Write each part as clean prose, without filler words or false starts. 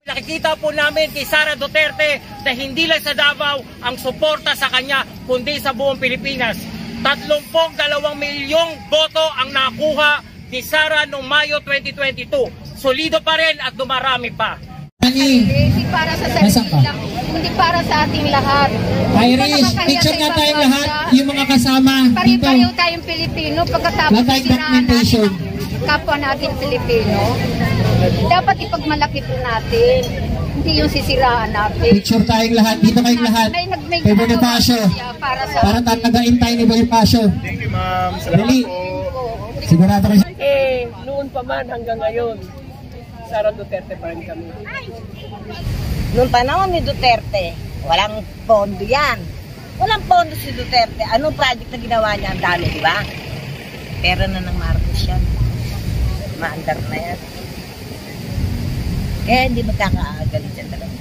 Nakikita po namin kay Sara Duterte na hindi lang sa Davao ang suporta sa kanya kundi sa buong Pilipinas. 32 milyong boto ang nakuha ni Sara noong Mayo 2022. Solido pa rin at dumarami pa. Hindi para sa sarili lang, hindi para sa ating lahat. Iris, picture nga tayong lahat, yung mga kasama dito. Pare-pareho tayong Pilipino pagkatapos siraan natin ang kapwa natin Pilipino. Dapat ipagmalaki po natin, hindi yung sisiraan natin. Picture tayong lahat, dito kayong lahat. Kay Bonifacio, para tatagain tayo ni Bonifacio. Thank you, ma'am. Salamat po. Sigurado kayo. Noon pa man hanggang ngayon, Sara Duterte pa rin kami. Noong panahon ni Duterte, walang pondo yan. Walang pondo si Duterte. Anong project na ginawa niya? Ang dami, di ba? Pera na ng Marcos yan. Maandar na yan. Kaya hindi magkakagaling dyan talaga.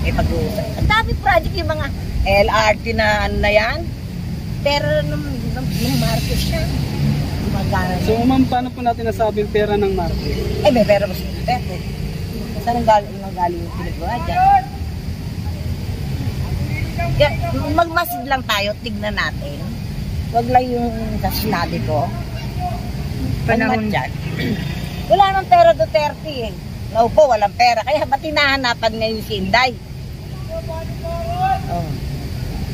May pag-uusap. Ang dami project yung mga LRT na ano na yan. Pera ng Marcos yan. So ma'am, paano po natin nasabing pera ng Marcos? May pera mo si Duterte. Saan ang galing yung pinagawa dyan? Magmasid lang tayo, tignan natin. Huwag lang yung sinabi ko. Panahon dyan. Wala nang pera Duterte eh. Naupo, walang pera. Kaya ba't hinahanapan ngayon si Inday? Oh.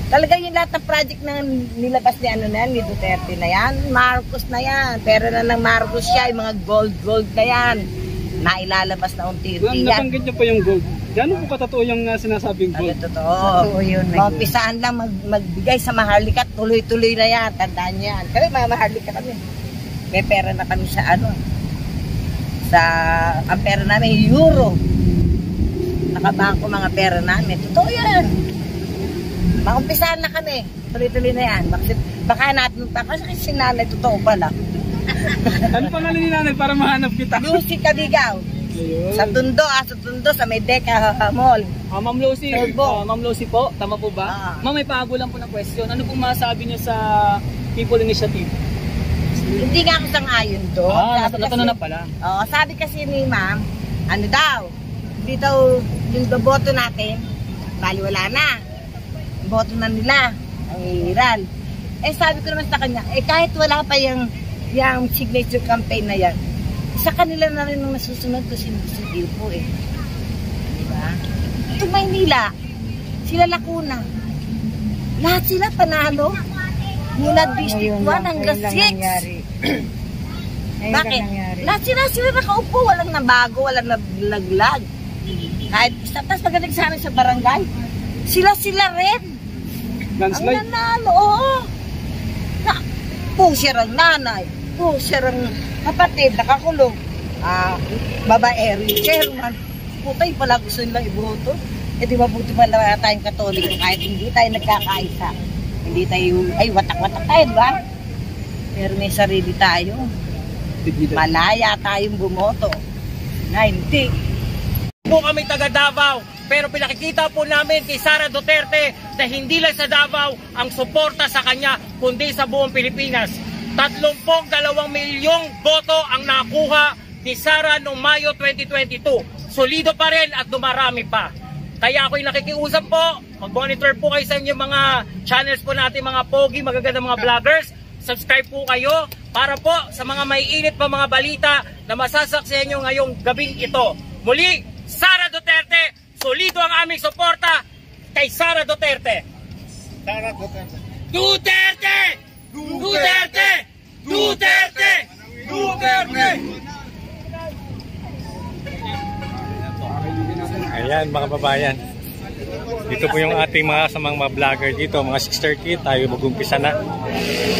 Talaga yung lahat ng project na nilabas ni ni Duterte na yan, Marcos na yan. Pera na ng Marcos siya, yung mga gold na yan. Nailalabas na unti-unti yan. Nabanggit niyo pa yung gold. Gano'n po katotoo yung sinasabing gold? Totoo. Totoo yun. Maumpisaan lang magbigay sa Maharlika, tuloy-tuloy na yan. Tandaan yan. Kaya mga Maharlika kami. May pera na kami sa ang pera namin, euro. Nakabangko mga pera namin. Totoo yan. Maumpisahan na kami. Tuloy-tuloy na yan. Baka hanapin pa. Kasi si nanay, totoo pala. Ano pangalan ni nanay para mahanap kita? Lucy Cabigaw. Sa Tundo, sa Medeka Mall. Ma'am Lucy, Ma'am Lucy po, tama po ba? Ma'am, may pago lang po na question. Ano pong masabi niyo sa People Initiative? Hindi nga ako sang-ayon doon. Natanong na pala. Sabi kasi ni ma'am, ano daw, hindi daw yung boto natin, bali wala na. Boto na nila, ang iiral. Sabi ko naman sa kanya, kahit wala pa yung signature campaign na yan, sa kanila na rin nung nasusunod ko si Ilpo eh. Diba? Ito Maynila, sila Lacuna, lahat sila panalo. Mula District 1 hanggang 6. Bakit? Lahat sila nakaupo, walang nabago, walang nalaglag. Kahit isa, tapos magaling sa amin sa barangay, sila rin. Landslide? Ang nanalo, oo. Pusher ang nanay, pusher ang kapatid, nakakulong. Babae, chairman. Putay pala gusto nilang iboto. Di ba buti pala tayong Katoliko kahit hindi tayo nagkakaisa. Hindi tayo, watak-watak tayo, diba? Pero may sarili tayo. Malaya tayong bumoto. Na hindi. Po kami taga Davao, pero pinakikita po namin kay Sara Duterte na hindi lang sa Davao ang suporta sa kanya, kundi sa buong Pilipinas. 32 milyong boto ang nakuha ni Sara noong Mayo 2022. Solido pa rin at dumarami pa. Kaya ako'y nakikiusap po, mag-monitor po kayo sa inyong mga channels po natin, mga pogi, magaganda mga vloggers. Subscribe po kayo para po sa mga maiinit pa mga balita na masasaksihan nyo ngayong gabing ito. Muli, Sara Duterte, solido ang aming suporta kay Sara Duterte. Sara Duterte. Duterte! Duterte! Duterte! Duterte! Ayan mga babayan, dito po yung ating mga kasamang mga vlogger dito, mga 6:30 tayo mag-umpisa na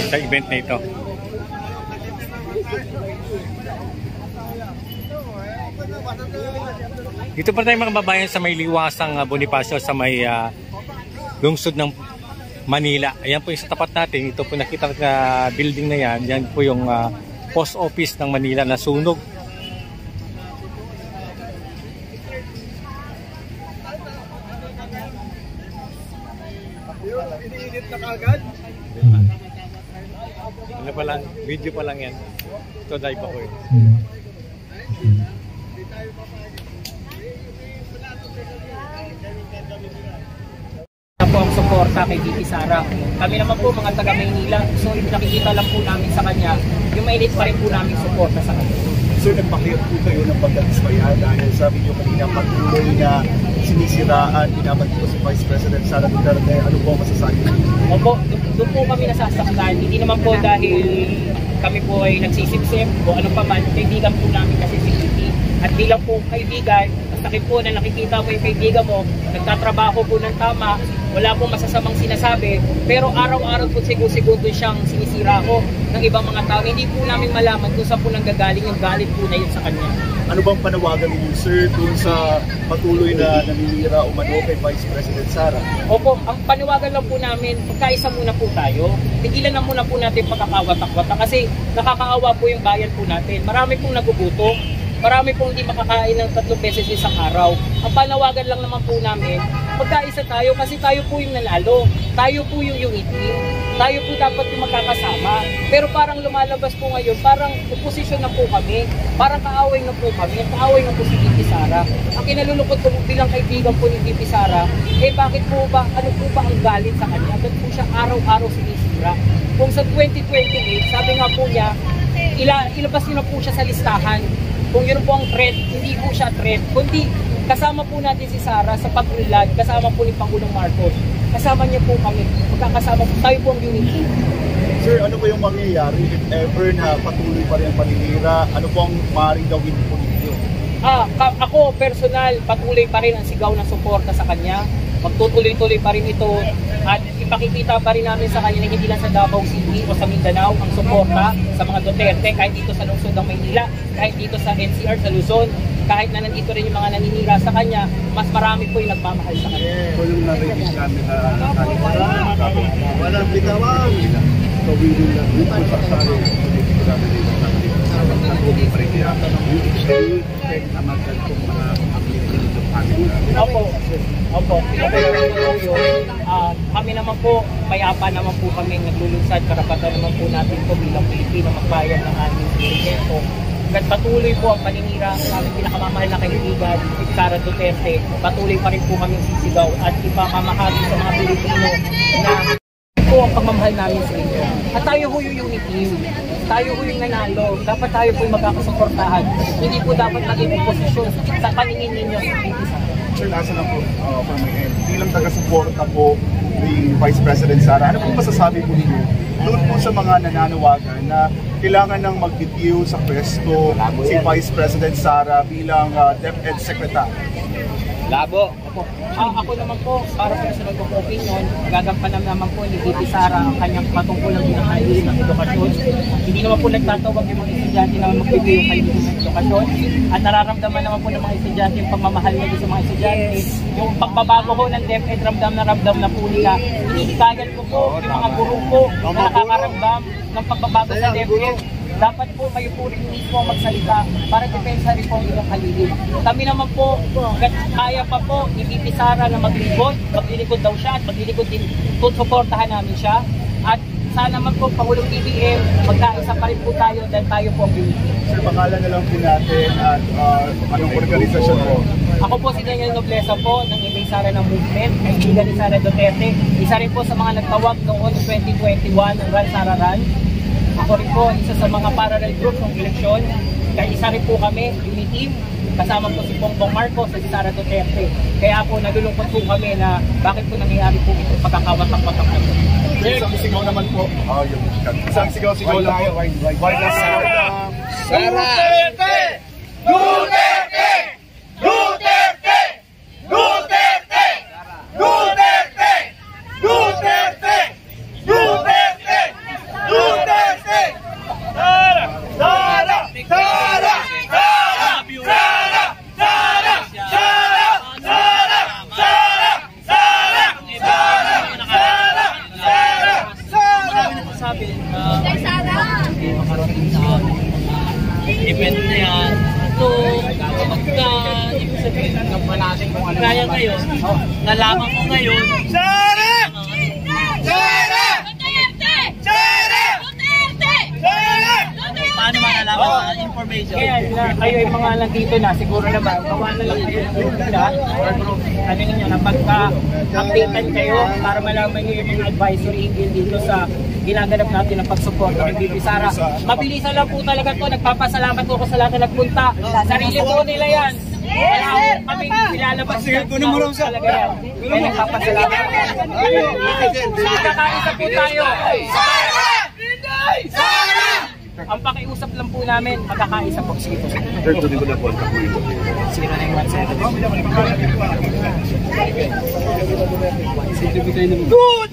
sa event na ito. Dito pa tayo mga babayan sa may liwasang Bonifacio, sa may lungsod ng Manila. Ayan po yung sa tapat natin, ito po nakita na building na yan, yan po yung post office ng Manila na sunog. Iniinit na kagad? Ano pa lang, video pa lang yan. Ito live ako eh. suporta kay VP Sara. Kami naman po mga taga Maynila, so nakikita lang po namin sa kanya yung mainit pa rin po namin suporta sa kanya. Sir, nagpakiyot po kayo ng pagdatismaya dahil sabi niyo kanina patuloy na sinisiraan, binabanti po si Vice President Sara Duterte. Ano po ang masasabi niyo? Opo, doon po kami nasasaktan. Hindi naman po dahil kami po ay nagsisipsip o ano pa man, kaibigan po namin kasi si VP. At bilang po kaibigan, masakit po na nakikita mo yung kaibigan mo, nagtatrabaho po ng tama, wala pong masasamang sinasabi, pero araw-araw po segundo siyang sinisira ko ng ibang mga tao. Hindi po namin malaman kung saan po nanggagaling yung galit po na yun sa kanya. Ano bang panawagan niyo, sir, dun sa patuloy na naninira o mano kay Vice President Sara? Opo, ang panawagan lang po namin, pagkaisa muna po tayo, tigilan na muna po natin pagkakawatak-watak kasi nakakaawa po yung bayan po natin. Marami pong nagugutom, marami pong hindi makakain ng 3 beses isang araw. Ang panawagan lang naman po namin, pagkaisa tayo kasi tayo po yung nanalo, tayo po yung unity, tayo po dapat yung magkakasama. Pero parang lumalabas po ngayon, parang oposisyon na po kami, parang kaaway na po kami, kaaway na po si VP Sara. Ang kinalulungkot ko bilang kaibigan po ni VP Sara, bakit po ba, ano po ba ang galit sa kanya? Bakit po siya araw-araw sinisira? Kung sa 2028, sabi nga po niya, ilabas niyo na po siya sa listahan. Kung yun po ang threat, hindi po siya threat, kundi kasama po natin si Sara sa pag-unlad, kasama po ni Pangulong Marcos. Kasama niya po kami, magkakasama po, tayo po ang unity. Sir, ano ba yung mangyayari if ever na patuloy pa rin ang paninira? Ano po ang maaaring gawin po ninyo? Ako personal, patuloy pa rin ang sigaw ng suporta sa kanya. Magtutuloy-tuloy pa rin ito at ipakikita pa rin namin sa kanya na hindi lang sa Davao City o sa Mindanao ang suporta sa mga Duterte, kahit dito sa lungsod ng Maynila, kahit dito sa NCR, sa Luzon, kahit na nandito rin yung mga naninira sa kanya, mas marami po yung nagmamahal sa kanya. So yung narinig namin na walang bitawan. So we will not be pagsasali. Opo. Kami naman po, mayapa naman po kami naglulunsad, karapatan naman po natin po bilang Pilipino magbayad ng aming sustento. At patuloy po ang paninira ng aming pinakamamahal na kaibigan, Sara Duterte. Patuloy pa rin po kami sisigaw at ipamamahagi sa mga Pilipino na po ang pagmamahal namin sa inyo. At tayo po yung unity, tayo po yung nanalo, dapat tayo po yung magkakasuportahan. Hindi po dapat maging oposisyon sa paningin ninyo sa Pilipino. Sir, nasa lang po from my end. Bilang taga-suporta po ni Vice President Sara, ano po masasabi po ninyo doon po sa mga nananawagan na kailangan nang mag-debut sa pwesto si Vice President Sara bilang DepEd Secretary? Labo. Ako naman po, para personal ko opinion, gagampanan naman po ni VP Sara ang kanyang patungkulang ginahali ng edukasyon. Hindi naman po nagtatawag yung mga estudyante na magbigay yung kaibigan ng edukasyon. At nararamdaman naman po ng mga estudyante yung pagmamahal nila sa mga estudyante. Yung pagbabago ko ng DepEd, ramdam na po nila. Hinihikayan ko po yung mga guro po na nakakaramdam ng pagbabago sa DepEd. Dapat po kayo po rin mismo magsalita para depensa rin po ang ilang halili. Kami naman po, kaya pa po ni VP Sara na maglilikod daw siya at maglilikod din, suportahan namin siya. At sana naman po, Pangulong BBM, magkaisa pa rin po tayo dahil tayo po ang unity. Sir, pangalan na lang po natin at anong organisasyon po? Ako po si Daniel Nobleza po ng Ibig Sara ng Movement, kaibigan ni Sara Duterte. Isa rin po sa mga nagtawag noong 2021 ng Run Sara Run. Ako rin po, isa sa mga parallel group ng eleksyon. Kaya isa rin po kami, unity, kasama po si Bongbong Marcos at si Sara Duterte. Kaya po nalulungkot po kami na bakit po nangyayari po ito pagkakawatak-watak na po. Isang sigaw naman po. Isang sigaw lang po. Sara! Duterte! Duterte! Duterte! Duterte! Duterte! Duterte! Duterte! Duterte! Sara! Sara! Sara! Sara! Sara! Sara! Sara! Sara! Sara! Sara! Sara! Sara! Sara! Sabi, Sara! event na yan. So, pagka ibig sabihin, kaya ngayon, nalaman ko ngayon, Sara! Sara! Sara! Sara! paano malalaman ang information? Kaya kayo yung mga nandito na, siguro naman, gawa na lang kayo ng group na, or group, ano ninyo, na pagka-updatean kayo para malaman nyo yung mga advisory hinggil dito sa ginaganap natin ng pagsuporta ng BP Sara. Mabilisan lang po talaga to. Nagpapasalamat po ako sa lahat na nagpunta. Sarili po nila yan. Wala ko kaming nilalabas talaga yan. Kaya nagpapasalamat. Magkakaisa po tayo. Ang pakiusap lang po namin, magkakaisa po. Sige po. Sir, tuloy ko na po ang kapulo. 0917. Good!